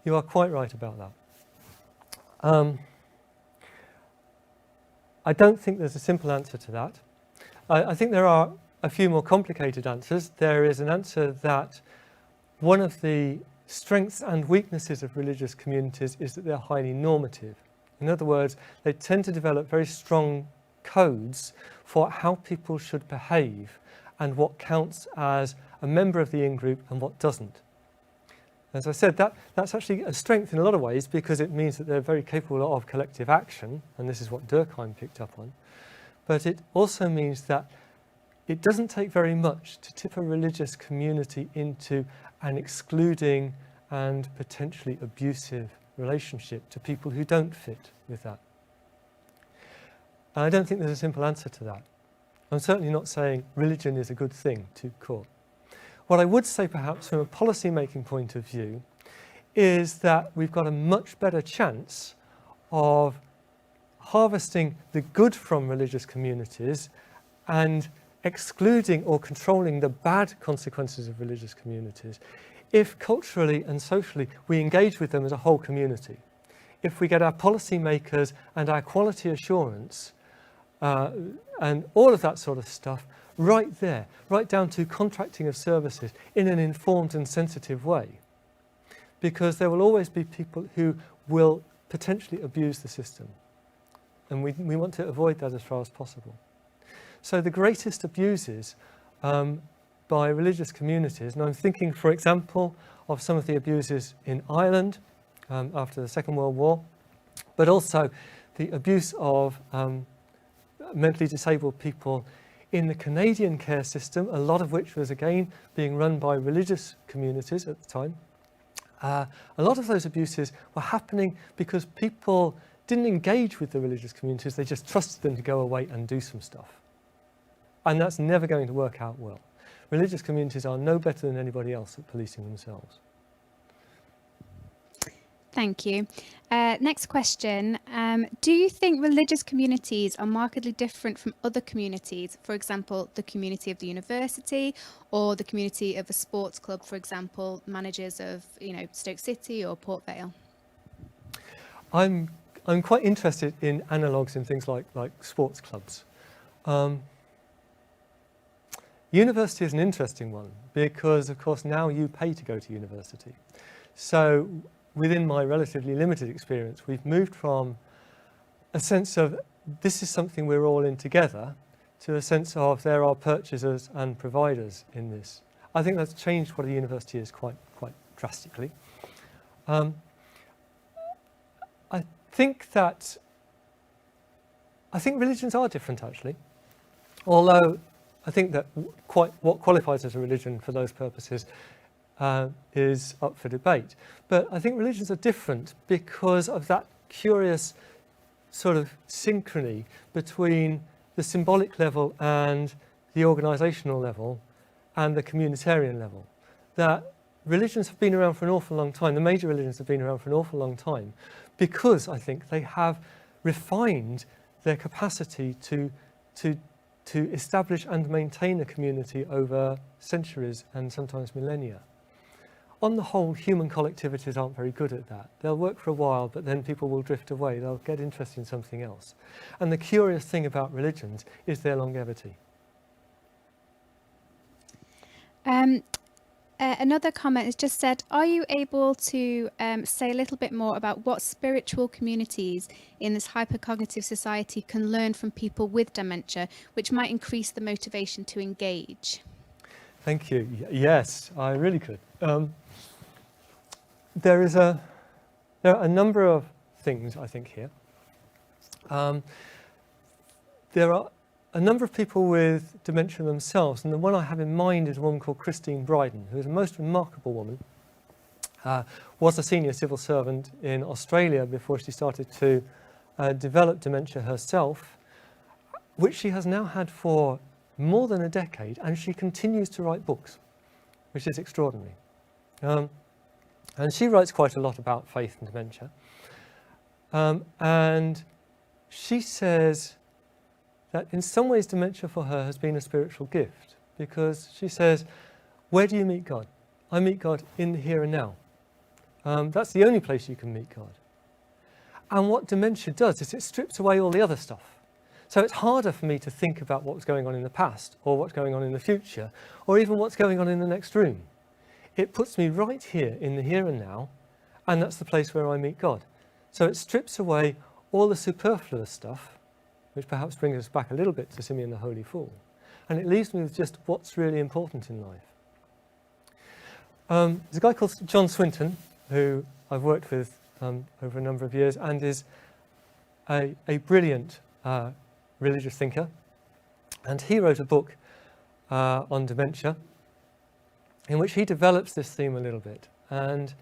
You are quite right about that. I don't think there's a simple answer to that. I think there are a few more complicated answers. There is an answer that one of the strengths and weaknesses of religious communities is that they're highly normative. In other words, they tend to develop very strong codes for how people should behave and what counts as a member of the in-group and what doesn't. As I said, that's actually a strength in a lot of ways because it means that they're very capable of collective action, and this is what Durkheim picked up on. But it also means that it doesn't take very much to tip a religious community into an excluding and potentially abusive relationship to people who don't fit with that. And I don't think there's a simple answer to that. I'm certainly not saying religion is a good thing to court. What I would say perhaps from a policy-making point of view is that we've got a much better chance of harvesting the good from religious communities and excluding or controlling the bad consequences of religious communities if culturally and socially we engage with them as a whole community. If we get our policymakers and our quality assurance and all of that sort of stuff right there, right down to contracting of services in an informed and sensitive way. Because there will always be people who will potentially abuse the system. And we want to avoid that as far as possible. So the greatest abuses by religious communities, and I'm thinking, for example, of some of the abuses in Ireland after the Second World War, but also the abuse of mentally disabled people in the Canadian care system, a lot of which was again being run by religious communities at the time. A lot of those abuses were happening because people didn't engage with the religious communities, they just trusted them to go away and do some stuff. And that's never going to work out well. Religious communities are no better than anybody else at policing themselves. Thank you. Next question. Do you think religious communities are markedly different from other communities? For example, the community of the university or the community of a sports club, for example, managers of, Stoke City or Port Vale? I'm quite interested in analogues in things like sports clubs. University is an interesting one because, of course, now you pay to go to university. So within my relatively limited experience, we've moved from a sense of this is something we're all in together to a sense of there are purchasers and providers in this. I think that's changed what a university is quite drastically. I think religions are different actually, although I think that what qualifies as a religion for those purposes is up for debate. But I think religions are different because of that curious sort of synchrony between the symbolic level and the organisational level and the communitarian level. That religions have been around for an awful long time, the major religions have been around for an awful long time, because I think they have refined their capacity to establish and maintain a community over centuries and sometimes millennia. On the whole, human collectivities aren't very good at that. They'll work for a while, but then people will drift away. They'll get interested in something else. And the curious thing about religions is their longevity. Another comment has just said, are you able to say a little bit more about what spiritual communities in this hypercognitive society can learn from people with dementia, which might increase the motivation to engage? Thank you. Yes, I really could. There are a number of things, I think, here. There are a number of people with dementia themselves, and the one I have in mind is a woman called Christine Bryden, who is a most remarkable woman, was a senior civil servant in Australia before she started to develop dementia herself, which she has now had for more than a decade, and she continues to write books, which is extraordinary. And she writes quite a lot about faith and dementia. And she says that in some ways dementia for her has been a spiritual gift, because she says, where do you meet God? I meet God in the here and now. That's the only place you can meet God. And what dementia does is it strips away all the other stuff. So it's harder for me to think about what's going on in the past or what's going on in the future or even what's going on in the next room. It puts me right here in the here and now, and that's the place where I meet God. So it strips away all the superfluous stuff, which perhaps brings us back a little bit to Symeon the Holy Fool, and it leaves me with just what's really important in life. There's a guy called John Swinton, who I've worked with over a number of years, and is a brilliant religious thinker, and he wrote a book on dementia in which he develops this theme a little bit, and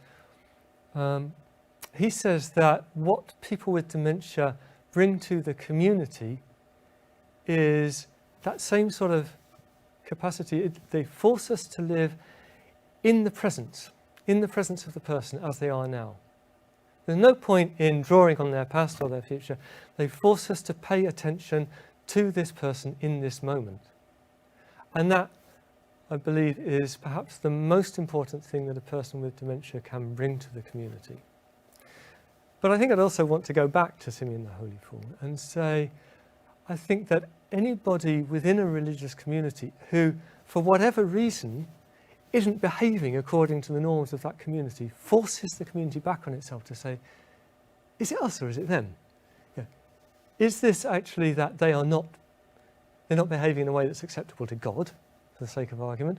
he says that what people with dementia bring to the community is that same sort of capacity. They force us to live in the presence of the person as they are now. There's no point in drawing on their past or their future. They force us to pay attention to this person in this moment. And that, I believe, is perhaps the most important thing that a person with dementia can bring to the community. But I think I'd also want to go back to Symeon the Holy Fool and say, I think that anybody within a religious community who, for whatever reason, isn't behaving according to the norms of that community, forces the community back on itself to say, is it us or is it them? Yeah. Is this actually that they're not behaving in a way that's acceptable to God, for the sake of argument,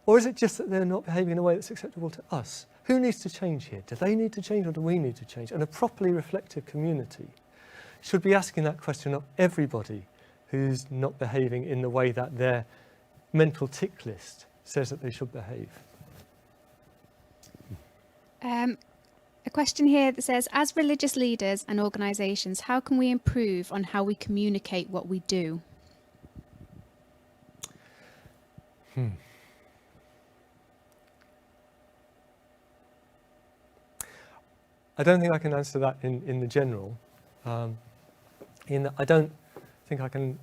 or is it just that they're not behaving in a way that's acceptable to us, who needs to change here? Do they need to change or do we need to change? And a properly reflective community should be asking that question of everybody who's not behaving in the way that their mental tick list says that they should behave. A question here that says, as religious leaders and organisations, how can we improve on how we communicate what we do? I don't think I can answer that in the general. In that I don't think I can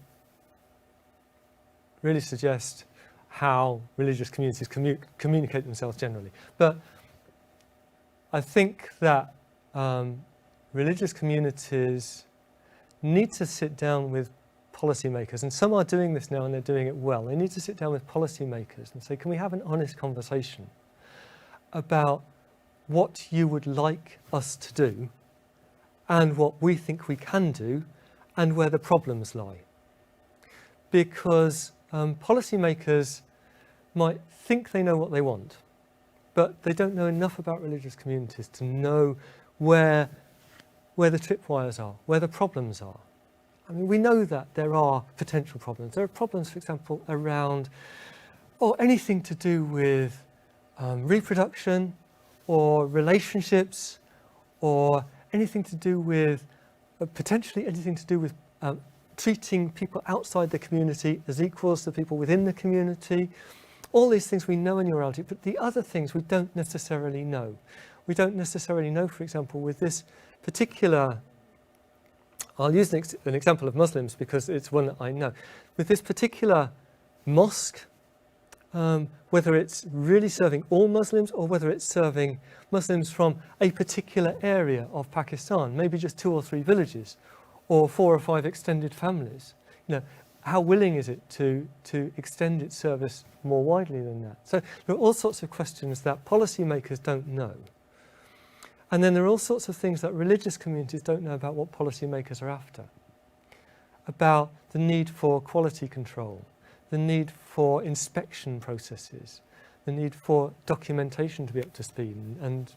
really suggest how religious communities communicate themselves generally. But I think that religious communities need to sit down with policymakers, and some are doing this now and they're doing it well. They need to sit down with policymakers and say, can we have an honest conversation about what you would like us to do and what we think we can do and where the problems lie. Because policymakers might think they know what they want, but they don't know enough about religious communities to know where the tripwires are, where the problems are. I mean, we know that there are potential problems. There are problems, for example, around anything to do with reproduction or relationships, or anything to do with, potentially anything to do with treating people outside the community as equals to people within the community. All these things we know in neurology, but the other things we don't necessarily know. We don't necessarily know, for example, with this particular, I'll use an example of Muslims because it's one that I know. With this particular mosque, whether it's really serving all Muslims or whether it's serving Muslims from a particular area of Pakistan, maybe just 2 or 3 villages or 4 or 5 extended families. You know, how willing is it to extend its service more widely than that? So there are all sorts of questions that policymakers don't know. And then there are all sorts of things that religious communities don't know about what policymakers are after. About the need for quality control, the need for inspection processes, the need for documentation to be up to speed and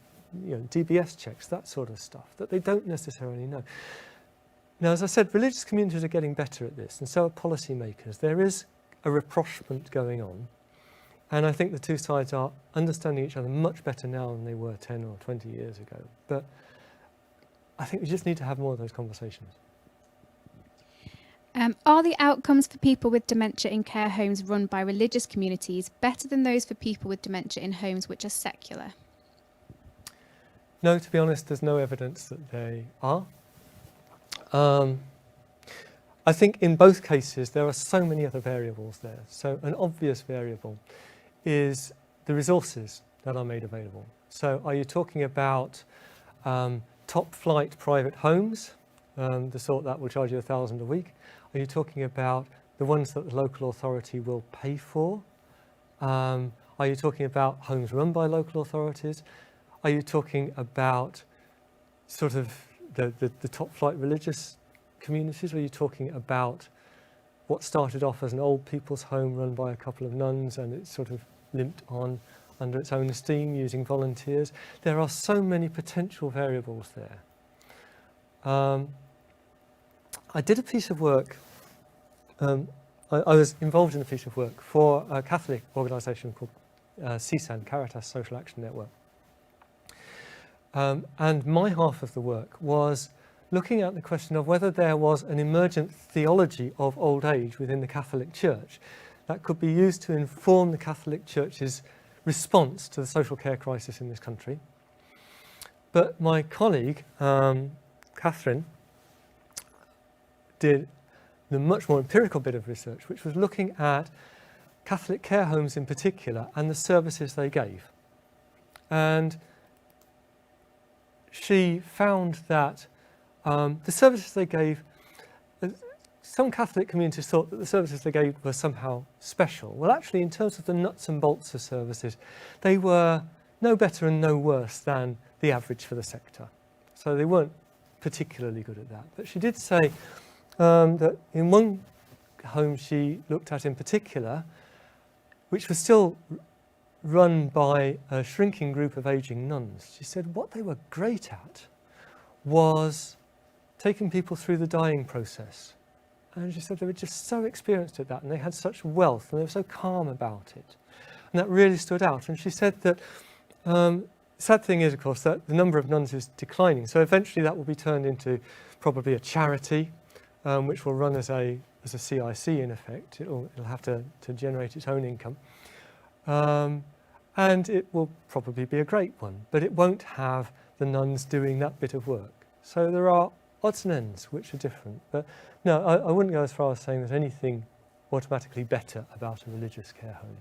DBS checks, that sort of stuff that they don't necessarily know. Now, as I said, religious communities are getting better at this, and so are policymakers. There is a rapprochement going on, and I think the two sides are understanding each other much better now than they were 10 or 20 years ago. But I think we just need to have more of those conversations. Are the outcomes for people with dementia in care homes run by religious communities better than those for people with dementia in homes which are secular? No, to be honest, there's no evidence that they are. I think in both cases there are so many other variables there. So an obvious variable is the resources that are made available. So are you talking about top flight private homes, the sort that will charge you $1,000 a week? Are you talking about the ones that the local authority will pay for? Are you talking about homes run by local authorities? Are you talking about sort of the top flight religious communities? Are you talking about what started off as an old people's home run by a couple of nuns and it's sort of limped on under its own steam using volunteers? There are so many potential variables there. I did a piece of work, I was involved in a piece of work for a Catholic organisation called CSAN, Caritas Social Action Network. And my half of the work was looking at the question of whether there was an emergent theology of old age within the Catholic Church that could be used to inform the Catholic Church's response to the social care crisis in this country. But my colleague, Catherine, did the much more empirical bit of research, which was looking at Catholic care homes in particular and the services they gave. And she found that the services they gave, some Catholic communities thought that the services they gave were somehow special. Well, actually, in terms of the nuts and bolts of services, they were no better and no worse than the average for the sector. So they weren't particularly good at that. But she did say that in one home she looked at in particular, which was still run by a shrinking group of ageing nuns. She said what they were great at was taking people through the dying process. And she said they were just so experienced at that, and they had such wealth, and they were so calm about it. And that really stood out. And she said that sad thing is, of course, that the number of nuns is declining. So eventually that will be turned into probably a charity, which will run as a CIC in effect. It'll have to generate its own income. And it will probably be a great one, but it won't have the nuns doing that bit of work. So there are odds and ends which are different. But no, I wouldn't go as far as saying there's anything automatically better about a religious care home.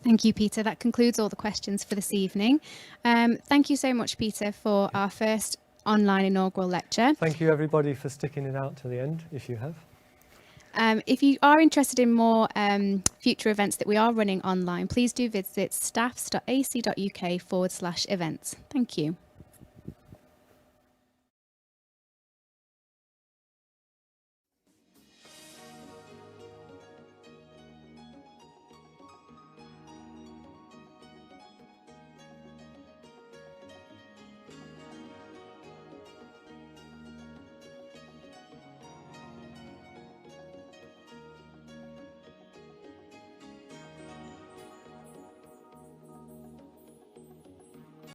Thank you, Peter. That concludes all the questions for this evening. Thank you so much, Peter, for our first online inaugural lecture. Thank you, everybody, for sticking it out to the end, if you have. If you are interested in more future events that we are running online, please do visit staffs.ac.uk/events. Thank you.